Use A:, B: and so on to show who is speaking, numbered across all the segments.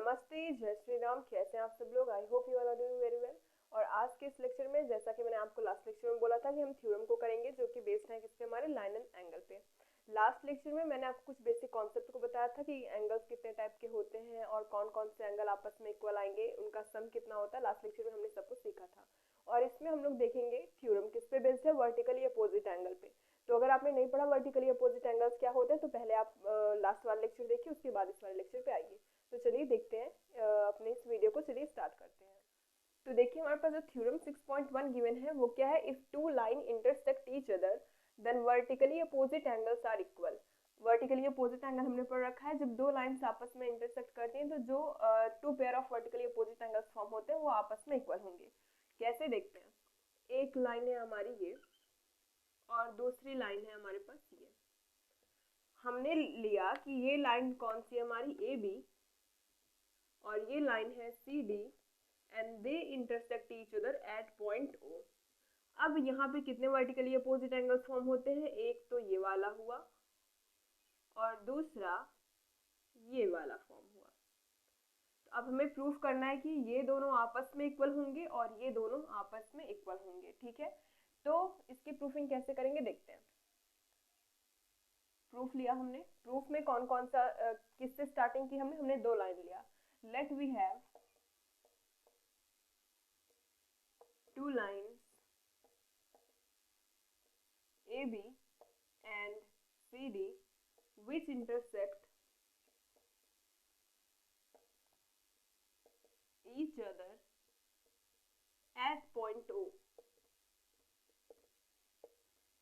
A: नमस्ते, जय श्री राम। कैसे हैं आप सब लोग? I hope you are doing very well. और आज के इस लेक्चर में, जैसा कि मैंने आपको लास्ट लेक्चर में बोला था कि हम थ्योरम को करेंगे, जो कि बेस्ड है किसपे, हमारे लाइन एंड एंगल पे। लास्ट लेक्चर में मैंने आपको कुछ बेसिक कॉन्सेप्ट को बताया था कि एंगल्स कितने टाइप के होते हैं और कौन कौन से एंगल आपस में इक्वल आएंगे, उनका सम कितना होता है। लास्ट लेक्चर में हमने सब कुछ सीखा था और इसमें हम लोग देखेंगे थ्योरम किस पे बेस्ड है, वर्टिकली अपोजिट एंगल पे। तो अगर आपने नहीं पढ़ा वर्टिकली अपोजिट एंगल्स क्या होते हैं, तो पहले आप लास्ट वाला लेक्चर देखिए, उसके बाद इस वाले लेक्चर पे आइए। तो चलिए देखते हैं अपने इस वीडियो को, चलिए स्टार्ट करते हैं। तो देखिए हमारे पास जो थ्योरम 6.1 गिवन है वो क्या है, if two line intersect each other then vertically opposite angles are equal. Vertically opposite angle हमने पढ़ रखा है, जब दो लाइंस आपस में इंटरसेक्ट करती हैं तो जो two pair of vertically opposite angles form होते हैं वो आपस में इक्वल होंगे। कैसे देखते हैं, एक लाइन है हमारी ये और दूसरी लाइन है हमारे पास ये। हमने लिया कि ये लाइन कौन सी है हमारी, ए बी, और ये लाइन है C D, and they intersect each other at point O. अब यहाँ पे कितने वर्टिकली अपोजिट एंगल्स फॉर्म होते हैं, एक तो ये वाला हुआ और दूसरा ये वाला फॉर्म हुआ। तो अब हमें प्रूफ करना है कि ये दोनों आपस में इक्वल होंगे और ये दोनों आपस में इक्वल होंगे। ठीक है, तो इसकी प्रूफिंग कैसे करेंगे देखते हैं। प्रूफ लिया हमने, प्रूफ में कौन कौन सा किससे स्टार्टिंग की हमने दो लाइन लिया। Let we have two lines AB and CD which intersect each other at point O,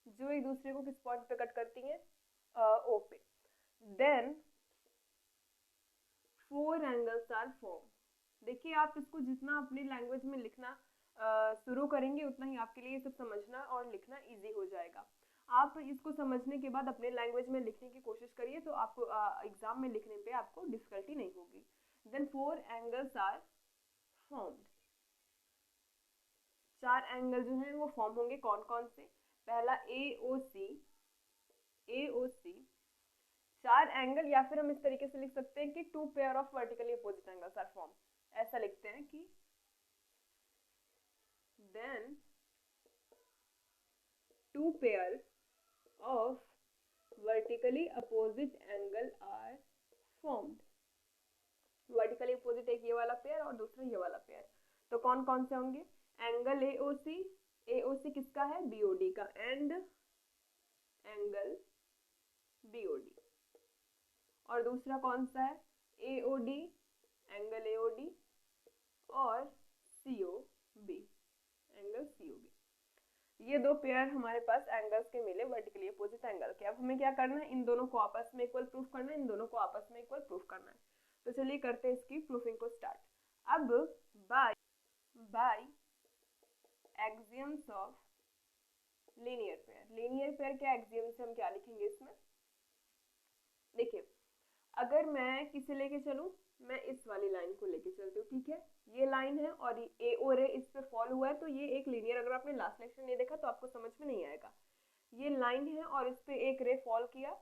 A: जो एक दूसरे को किस पॉइंट पे कट करती हैं, O पे। Then four angles are form. देखिए आप इसको जितना अपनी लैंग्वेज में लिखना शुरू करेंगे उतना ही आपके लिए ये सब समझना और लिखना इजी हो जाएगा। आप इसको समझने के बाद अपने लैंग्वेज में लिखने की कोशिश करिए, तो आपको एग्जाम में लिखने पे आपको डिफिकल्टी नहीं होगी। Then four angles are formed. चार एंगल जो हैं वो फॉर्म होंगे, कौन कौन से। पहला ए ओ सी, चार एंगल, या फिर हम इस तरीके से लिख सकते हैं कि two pair of vertically opposite angles are form. ऐसा लिखते हैं कि then two pairs of vertically opposite angle are formed। Vertically opposite एक ये वाला पेयर और दूसरा ये वाला पेयर। तो कौन कौन से होंगे, एंगल एओसी किसका है, बीओडी का, एंड एंगल बीओडी। और दूसरा कौन सा है, एओडी, एंगल एओडी, और सीओबी, एंगल सीओबी। ये दो पेयर हमारे पास एंगल्स के मिले वर्टिकली अपोजिट एंगल के। अब हमें क्या करना है, इन दोनों को आपस में इक्वल प्रूफ करना है, इन दोनों को आपस में इक्वल प्रूफ करना है। तो चलिए करते हैं इसकी प्रूफिंग को स्टार्ट। अब by axioms of linear pair. Linear pair के एक्सियम से हम क्या लिखेंगे इसमें, देखिए अगर मैं किसे लेके चलूं, मैं इस वाली लाइन को लेके चलती हूँ। ठीक है, ये लाइन है और ए ओ रे इस पे फॉल हुआ है, तो ये एक लीनियर, अगर आपने लास्ट लेक्चर नहीं देखा तो आपको समझ में नहीं आएगा। ये लाइन है और इस पे एक रे फॉल किया,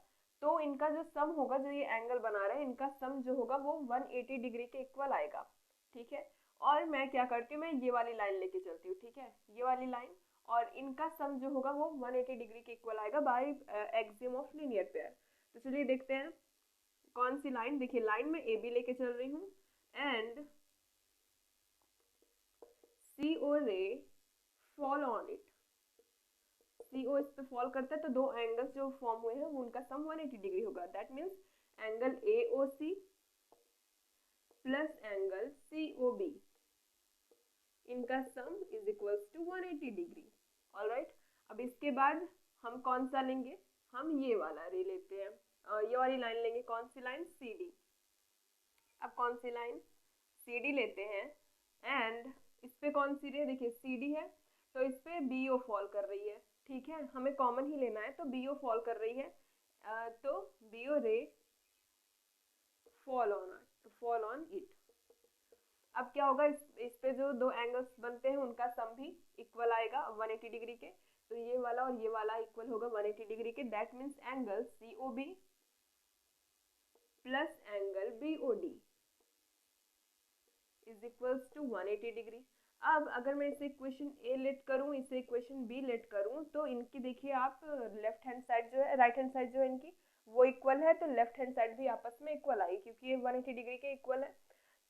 A: तो इनका जो सम होगा, जो ये एंगल बना रहे हैं, इनका सम जो होगा वो 180 डिग्री के इक्वल आएगा। ठीक है, और मैं क्या करती हूँ, मैं ये वाली लाइन लेके चलती हूँ। ठीक है, ये वाली लाइन, और इनका सम जो होगा वो 180 डिग्री के इक्वल आएगा by axiom of linear pair. तो चलिए देखते हैं कौन सी लाइन। देखिए लाइन में ए बी लेके चल रही हूँ एंड सी ओ रे फॉल ऑन इट। सी ओ इस पे फॉल करता है, तो दो एंगल्स जो फॉर्म हुए हैं वो उनका सम 180 डिग्री होगा। That means angle A O C plus angle C O B, इनका sum is equals to 180 degree. Alright, अब इसके बाद हम कौन सा लेंगे, हम ये वाला रे लेते हैं, ये वाली लाइन लेंगे। कौन सी लाइन, सी डी। अब कौन सी लाइन, सी डी लेते हैं एंड इस पे कौन सी रे, देखिए सी डी है तो इस पे बी ओ फॉल कर रही है। ठीक है, हमें कॉमन ही लेना है, तो बी ओ फॉल कर रही है, तो बी ओ रे फॉल ऑन इट। अब क्या होगा, इस पे जो दो एंगल्स बनते हैं उनका सम भी इक्वल आएगा 180 डिग्री के। तो ये वाला और ये वाला इक्वल होगा 180 डिग्री के। That means angle C O B plus angle B O D is equals to 180 degree. अब अगर मैं इसे इक्वेशन ए लेट करूँ, इसे इक्वेशन बी लेट करूँ, तो इनकी देखिए आप लेफ्ट हैंड साइड जो है, राइट हैंड साइड जो है इनकी वो इक्वल है, तो लेफ्ट हैंड साइड भी आपस में इक्वल आई क्योंकि ये 180 डिग्री के इक्वल है।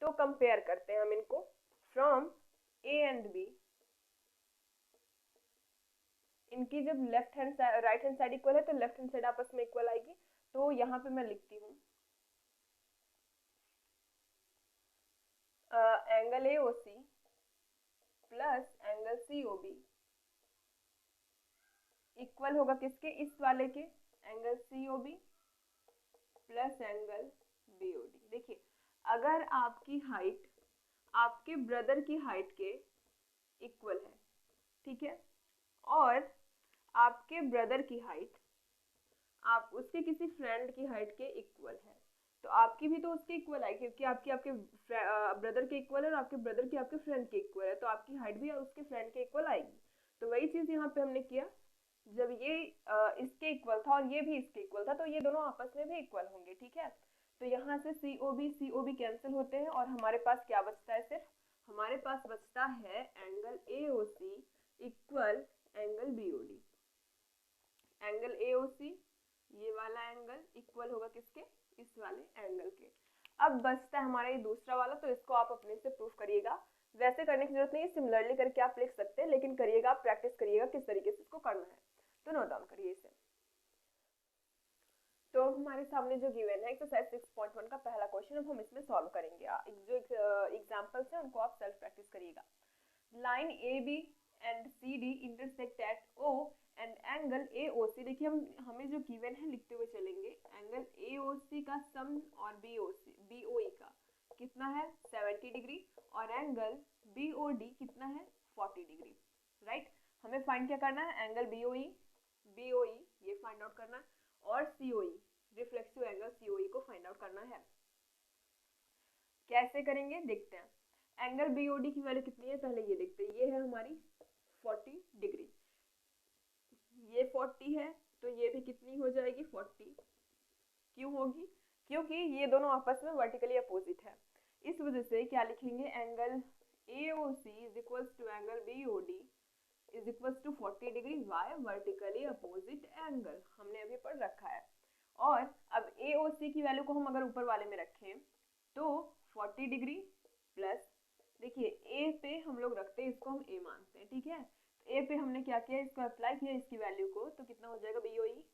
A: तो कंपेयर करते हैं हम इनको फ्रॉम ए एंड बी। इनकी जब left hand side right hand side equal है तो लेफ्ट हैंड साइड आपस में इक्वल आएगी। तो यहाँ पे मैं लिखती हूँ angle A O C plus angle C O B equal होगा किसके, इस वाले के, angle C O B plus angle B O D. देखिए अगर आपकी हाइट आपके ब्रदर की हाइट के इक्वल है, ठीक है, और आपके ब्रदर की हाइट आप उसके किसी फ्रेंड की हाइट के इक्वल है, तो आपकी भी तो उसके इक्वल है क्योंकि आपकी आपके ब्रदर के इक्वल है और आपके ब्रदर की आपके फ्रेंड के इक्वल है, तो आपकी हाइट भी उसके फ्रेंड के इक्वल आएगी। तो वही चीज यहाँ पे हमने किया, जब ये इसके इक्वल था और ये भी इसके इक्वल था तो ये दोनों आपस में भी इक्वल होंगे, ठीक है। तो यहाँ से सी ओ बी कैंसिल होते हैं और हमारे पास क्या बचता है, सिर्फ हमारे पास बचता है angle A O C equal angle B O D. Angle A O C ये वाला एंगल इक्वल होगा किसके, इस वाले एंगल के। अब बचता है हमारा ये दूसरा वाला, तो इसको आप अपने से प्रूफ करिएगा। वैसे करने की जरूरत नहीं है, सिमिलरली करके आप लिख सकते हैं, लेकिन करिएगा, आप प्रैक्टिस करिएगा किस तरीके से इसको करना है। तो नोट डाउन करिए इसे। तो हमारे सामने जो गिवन है एक्सरसाइज 6.1 का पहला क्वेश्चन, अब हम इसमें सॉल्व करेंगे। जो एग्जांपल्स हैं उनको आप सेल्फ प्रैक्टिस करिएगा। Line A B and C D intersect at O and angle A O C. देखिए हमें जो गिवन है लिखते हुए चलेंगे। एंगल ए ओ सी का सम और बी ओ ई का कितना है 70 डिग्री और एंगल बी ओ डी कितना है 40 डिग्री, राइट। हमें फाइंड क्या करना है, एंगल बी ओ ई ये फाइंड आउट करना है और सी ओ ई रिफ्लेक्सिव एंगल सी ओ ई को फाइंड आउट करना है। कैसे करेंगे देखते हैं। एंगल बी ओ डी की वैल्यू कितनी है पहले ये देखते हैं। ये है हमारी 40 डिग्री, ये 40 है तो ये भी कितनी हो जाएगी 40। क्यों होगी, क्योंकि ये दोनों आपस में वर्टिकली अपोजिट है। इस वजह से क्या लिखेंगे, angle A O C is equals to angle B O D is equals to 40 degree. Why, vertically opposite angle हमने अभी पढ़ रखा है। और अब ए ओ सी की वैल्यू को हम अगर ऊपर वाले में रखें तो 40 डिग्री प्लस, देखिए ए पे हम लोग रखते हैं, इसको हम ए मानते हैं, ठीक है। तो ए पे हमने क्या किया, इसको अप्लाई किया इसकी वैल्यू को, तो कितना हो जाएगा B O E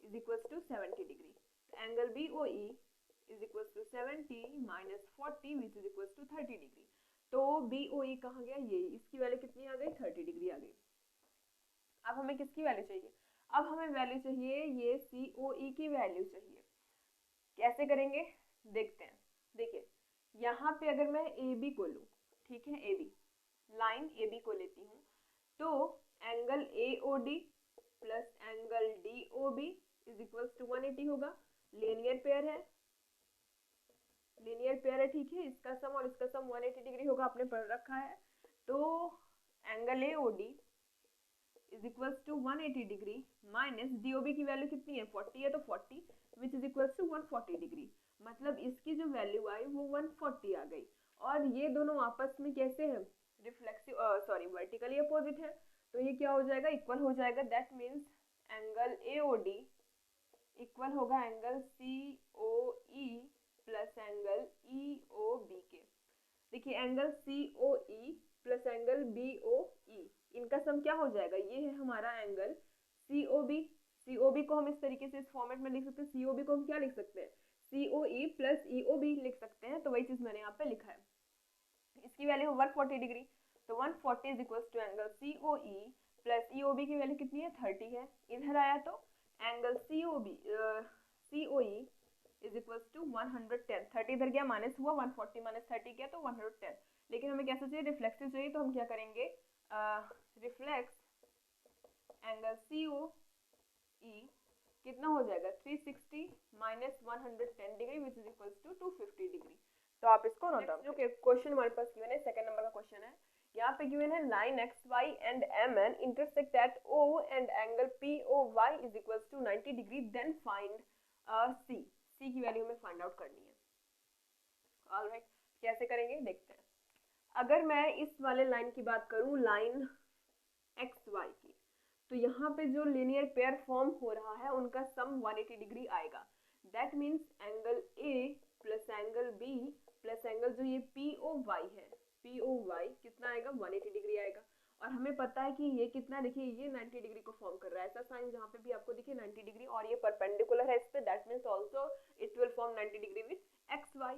A: is equals to 70 degree. Angle B O E is equals to 70 minus 40 which is equals to 30 degree. तो बी ओ ई कहाँ गया, ये इसकी वैल्यू कितनी आ गई 30 डिग्री आ गई। अब हमें किसकी वैल्यू चाहिए, अब हमें वैल्यू चाहिए ये सी ओ ई की वैल्यू चाहिए। कैसे करेंगे देखते हैं। देखिए यहाँ पे अगर मैं ए बी को लूँ, ठीक है, A B line A B को लेती हूँ, तो angle A O D plus angle D O B is equals to 180 होगा। लीनियर पेयर है, ठीक है। इसका सम और इसका सम 180 डिग्री होगा, आपने पढ़ रखा है। तो angle A O D is equals to 180 degree minus D O B की वैल्यू कितनी है 40 है, तो 40 which is equals to 140 degree. मतलब इसकी जो वैल्यू आई वो 140 आ गई। और ये दोनों आपस में कैसे हैं, रिफ्लेक्सिव वर्टिकली अपोजिट है, तो ये क्या हो जाएगा, इक्वल हो जाएगा। That means angle A O D equal होगा angle C O E plus angle E O B के। देखिए angle C O E plus angle B O E, इनका सम क्या हो जाएगा, ये है हमारा angle C O B. C O B को हम इस तरीके से इस फॉर्मेट में लिख सकते हैं। सी ओ बी को हम क्या लिख सकते हैं, सी O E plus E O B लिख सकते हैं। तो वही चीज मैंने यहाँ पे लिखा है। इसकी वैल्यू 140 डिग्री, तो 140 is equals to angle C O E plus E O B की वैल्यू कितनी है 30 है। इधर आया तो angle C O E is equals to 110। 30 इधर गया माइनस हुआ, 140 माइनस 30 गया तो 110। लेकिन हमें कैसा चाहिए, रिफ्लेक्सिव चाहिए, तो हम क्या करेंगे, रिफ्लेक्स एंगल सी ओ ई कितना हो जाएगा 360 minus 110 degree which is equals to 250 degree. तो आप इसको नोट डाउन। जो क्वेश्चन हमारे पास गिवन है सेकंड नंबर का क्वेश्चन है। यहाँ पे गिवन है line X Y and M N intersect at O and angle P O Y is equals to 90 degree, then find C की वैल्यू हमें फाइंड आउट करनी है। ऑलराइट, कैसे करेंगे देखते हैं। अगर मैं इस वाले लाइन की बात करूं, लाइन एक्स वाई की, तो यहाँ पे जो लीनियर पेयर फॉर्म हो रहा है उनका सम 180 डिग्री आएगा। That means angle A plus angle B plus angle जो ये पी ओ वाई है, पी ओ वाई कितना आएगा, 180 डिग्री आएगा। और हमें पता है कि ये कितना, देखिए ये 90 डिग्री को फॉर्म कर रहा है, ऐसा साइन जहाँ पे भी आपको दिखे 90 डिग्री, और ये परपेंडिकुलर है इस पे, that means also it will form 90 degree with X Y.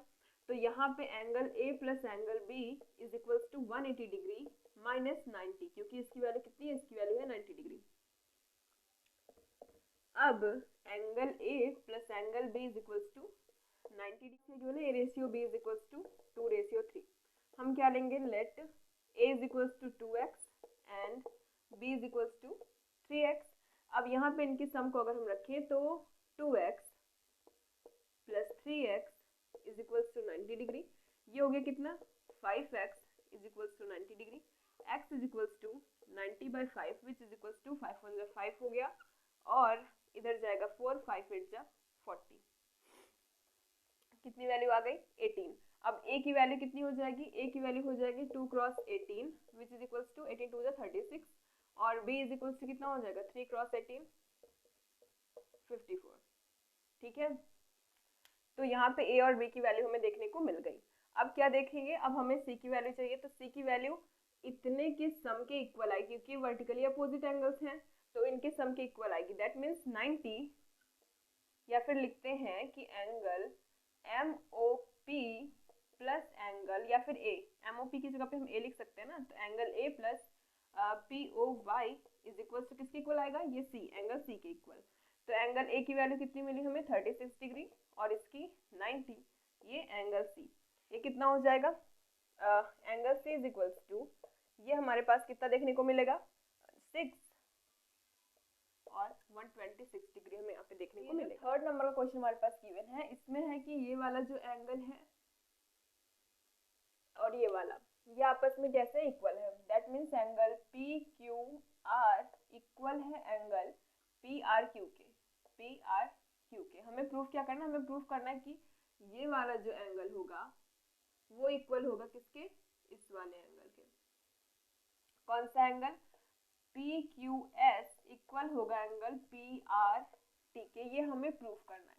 A: तो यहाँ पे angle A plus angle B is equals to 180 degree minus 90, क्योंकि इसकी वैल्यू कितनी है, इसकी वैल्यू है 90 डिग्री। अब angle A plus angle B is equals to 90 degree जो है, A ratio B is equals to 2:3। हम क्या लेंगे, let A is equals to 2x and B is equals to 3x। अब यहाँ पे इनकी सम को अगर हम रखें तो 2x plus 3x is equals to 90 degree, ये हो गया कितना, 5x is equals to 90 degree, x is equals to 90/5 which is equals to 5 हो गया, और इधर जाएगा 4, 5 8 जा 40, कितनी वैल्यू आ गई, 18। अब a की वैल्यू कितनी हो जाएगी, a की वैल्यू हो जाएगी 2 cross 18 which is equals to 18 2 जा 36, और b इज इक्वल्स टू कितना हो जाएगा, 3 क्रॉस 18 54। ठीक है, तो यहाँ पे a और b की वैल्यू हमें देखने को मिल गई। अब क्या देखेंगे, अब हमें c की वैल्यू चाहिए, तो c की वैल्यू इतने के सम के इक्वल आएगी, क्योंकि वर्टिकली अपोजिट एंगल्स हैं तो इनके सम के इक्वल आएगी। दैट मीन्स 90, या फिर लिखते हैं कि angle M O P plus angle, या फिर ए, एम ओ पी की जगह पे हम ए लिख सकते हैं ना, तो angle A plus P O Y is equal to किसके इक्वल आएगा, ये सी, एंगल सी के इक्वल। तो एंगल ए की वैल्यू कितनी मिली हमें, 36 डिग्री, और इसकी 90, ये एंगल सी, ये कितना हो जाएगा, angle C is equals to, ये हमारे पास कितना देखने को मिलेगा, 6 और 126 डिग्री हमें यहाँ पे देखने को मिलेगा। थर्ड नंबर का क्वेश्चन हमारे पास गिवन है, इसमें है कि ये वाला जो एंगल है और ये वाला, ये आपस में कैसे इक्वल है, that means angle P Q R equal है एंगल पी आर क्यू के, पी आर क्यू के। हमें प्रूफ क्या करना है, हमें प्रूफ करना है कि ये वाला जो एंगल होगा वो इक्वल होगा किसके, इस वाले एंगल के। कौन सा angle, P Q S equal होगा एंगल पी आर टी के, ये हमें प्रूफ करना है।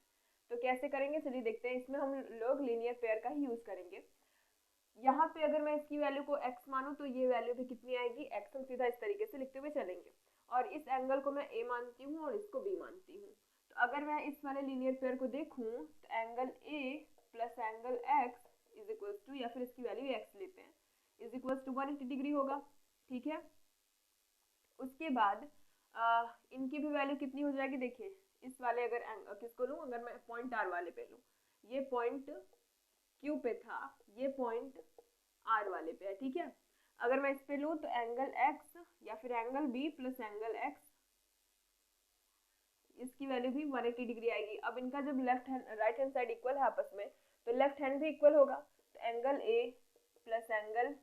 A: तो कैसे करेंगे, चलिए देखते हैं। इसमें हम लोग लीनियर पेयर का ही यूज करेंगे। यहाँ पे अगर मैं इसकी वैल्यू को x मानूं तो ये वैल्यू भी कितनी आएगी, x। हम सीधा इस तरीके से लिखते हुए चलेंगे, और इस एंगल को मैं a मानती हूँ और इसको b मानती हूँ। तो अगर मैं इस वाले लीनियर पेयर को देखूँ तो angle a plus angle x is equals to, या फिर इसकी वैल्यू x लेते हैं, इज इक्वल्स टू 180 डिग्री होगा। ठीक है, उसके बाद इनकी भी वैल्यू कितनी हो जाएगी, देखिए इस वाले अगर किसको लूँ, अगर मैं पॉइंट r वाले पे लूँ, ये पॉइंट Q पे था, ये पॉइंट R वाले पे है। ठीक है, अगर मैं इस पे लूँ तो एंगल x या फिर angle B plus angle x, इसकी वैल्यू भी 180 डिग्री आएगी। अब इनका जब left hand right hand side equal है आपस में, तो लेफ्ट हैंड भी इक्वल होगा, तो angle A plus angle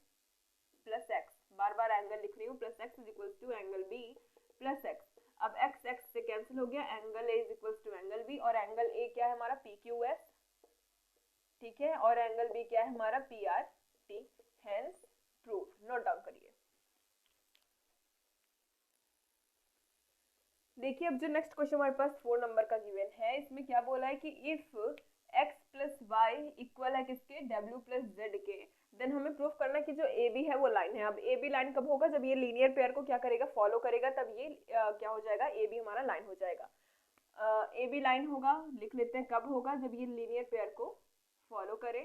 A: plus x, बार बार एंगल लिख रही हूँ, plus x is equals to angle B plus x। अब x x से कैंसिल हो गया, angle A is equals to angle B, और एंगल A क्या है हमारा, PQS। ठीक है, और एंगल B क्या है हमारा, PRT। Hence proof, note down करिए। देखिए, अब जो नेक्स्ट क्वेश्चन हमारे पास 4 नंबर का गिवन है, इसमें क्या बोला है कि if x plus Y equal है किसके, w प्लस जेड के, देन हमें प्रूफ करना कि जो ए बी है वो लाइन है। अब ए बी लाइन कब होगा, जब ये लीनियर पेयर को क्या करेगा, फॉलो करेगा, तब ये क्या हो जाएगा, ए बी हमारा लाइन हो जाएगा। ए बी लाइन होगा, लिख लेते हैं, कब होगा, जब ये लीनियर पेयर को फॉलो करे।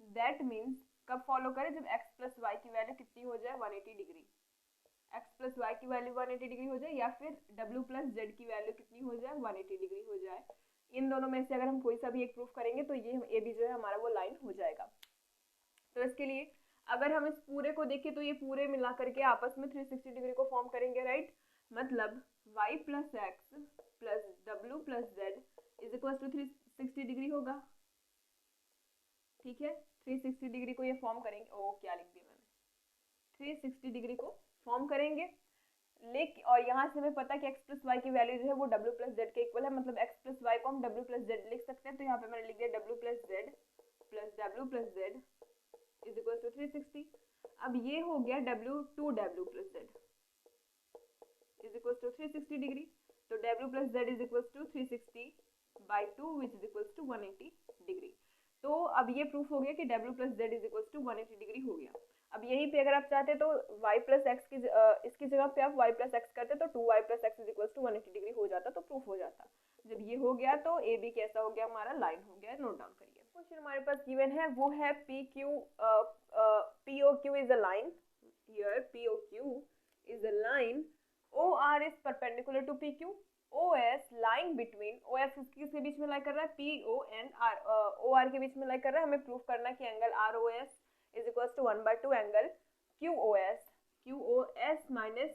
A: दैट मीन्स कब फॉलो करे, जब x प्लस वाई की वैल्यू कितनी हो जाए, 180 डिग्री, x प्लस वाई की वैल्यू 180 डिग्री हो जाए, या फिर w प्लस जेड की वैल्यू कितनी हो जाए, 180 डिग्री हो जाए। इन दोनों में से अगर हम कोई सा भी एक प्रूफ करेंगे तो ये ए बी जो है हमारा वो लाइन हो जाएगा। तो इसके लिए अगर हम इस पूरे को देखें तो ये पूरे मिला करके आपस में 360 डिग्री को फॉर्म करेंगे, राइट। मतलब y plus X plus W plus Z is equal to 360 degree होगा। ठीक है, 360 डिग्री को ये फॉर्म करेंगे, ओ क्या लिख दिया मैंने, 360 डिग्री को फॉर्म करेंगे। लेकिन और यहाँ से हमें पता है कि x प्लस वाई की वैल्यू जो है वो w प्लस जेड के इक्वल है, मतलब x प्लस वाई को हम w प्लस जेड लिख सकते हैं। तो यहाँ पे मैंने लिख दिया w plus Z plus W plus Z is equal to 360। अब ये हो गया W 2W plus Z is equal to 360 degree. तो W plus Z is equal to 360 by 2 which is equal to 180 degree. तो अब ये प्रूफ हो गया कि W plus Z is equal to 180 degree हो गया। अब यहीं पे अगर आप चाहते तो y प्लस एक्स की इसकी जगह पे आप y प्लस एक्स करते तो 2y plus X is equal to 180 degree हो जाता, तो प्रूफ हो जाता। जब ये हो गया तो ए बी कैसा हो गया हमारा, लाइन हो गया। नोट डाउन करिए। क्वेश्चन हमारे पास गिवन है वो है POQ is a line. Here POQ is a line, OR is perpendicular to PQ, OS line between, OS किसके बीच में लाई कर रहा है, PO एंड OR के बीच में लाई कर रहा है। हमें प्रूफ करना है कि angle ROS is equal to 1/2 angle QOS minus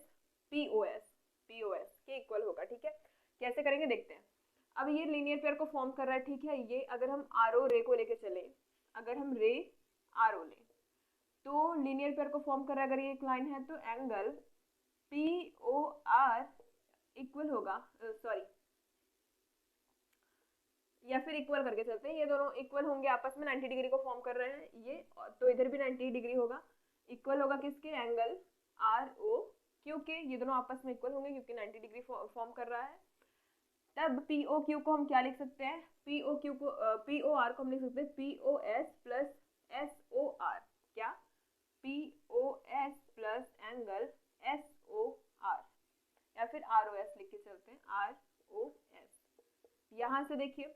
A: POS के इक्वल होगा। ठीक है, कैसे करेंगे देखते हैं। अब ये लीनियर पेयर को फॉर्म कर रहा है। ठीक है, ये अगर हम RO रे को लेके चले, अगर हम रे RO ले तो लीनियर पेयर को फॉर्म कर रहा है। अगर ये एक लाइन है तो एंगल POR इक्वल होगा, सॉरी या फिर इक्वल करके चलते हैं, ये दोनों इक्वल होंगे आपस में, 90 डिग्री को फॉर्म कर रहे हैं ये, तो इधर भी 90 डिग्री होगा। इक्वल होगा किसके, एंगल ROQ के, ये दोनों आपस में इक्वल होंगे क्योंकि 90 डिग्री फॉर्म कर रहा है। तब POQ को हम क्या लिख सकते हैं, POR को हम लिख सकते हैं POS प्लस SOR। क्या, POS प्लस एंगल SOR, या फिर ROS लिख के चलते हैं, ROS। यहाँ से देखिए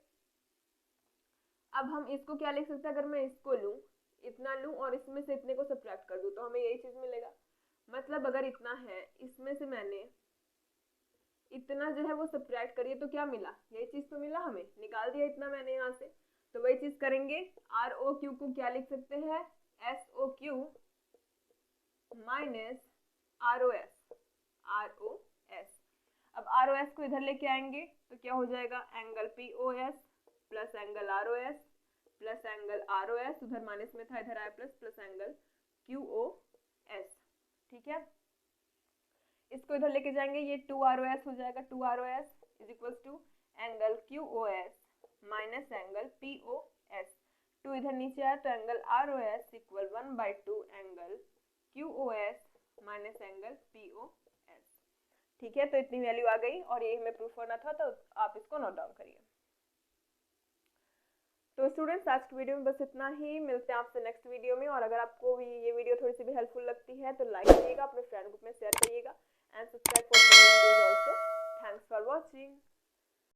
A: अब हम इसको क्या लिख सकते हैं, अगर मैं इसको लूँ, इतना लूँ और इसमें से इतने को सब्ट्रैक्ट कर दूँ तो हमें यही चीज मिलेगा। मतलब अगर इतना है, इसमें से मैंने इतना जो है वो सब्ट्रैक्ट करिए तो क्या मिला, यही चीज तो मिला, हमें निकाल दिया इतना मैंने यहाँ से। तो वही चीज करेंगे, ROQ को क्या लिख सकते हैं, SOQ माइनस ROS। अब ROS को इधर लेके आएंगे तो क्या हो जाएगा, angle POS plus angle ROS plus angle ROS, उधर माइनस में था इधर आया प्लस, प्लस एंगल QOS। ठीक है, इसको इधर लेके जाएंगे, ये 2ROS हो जाएगा, 2ROS is equal to angle QOS minus angle POS। 2 इधर नीचे आया तो angle ROS equal 1/2 angle QOS minus angle POS। ठीक है, तो इतनी वैल्यू आ गई और ये हमें प्रूफ करना था, तो आप इसको नोट डाउन करिए। तो स्टूडेंट्स आज की वीडियो में बस इतना ही, मिलते हैं आपसे नेक्स्ट वीडियो में। और अगर आपको भी ये वीडियो थोड़ी सी भी हेल्पफुल लगती है तो लाइक करिएगा, अपने फ्रेंड ग्रुप में शेयर करिएगा and subscribe for more videos also. Thanks for watching.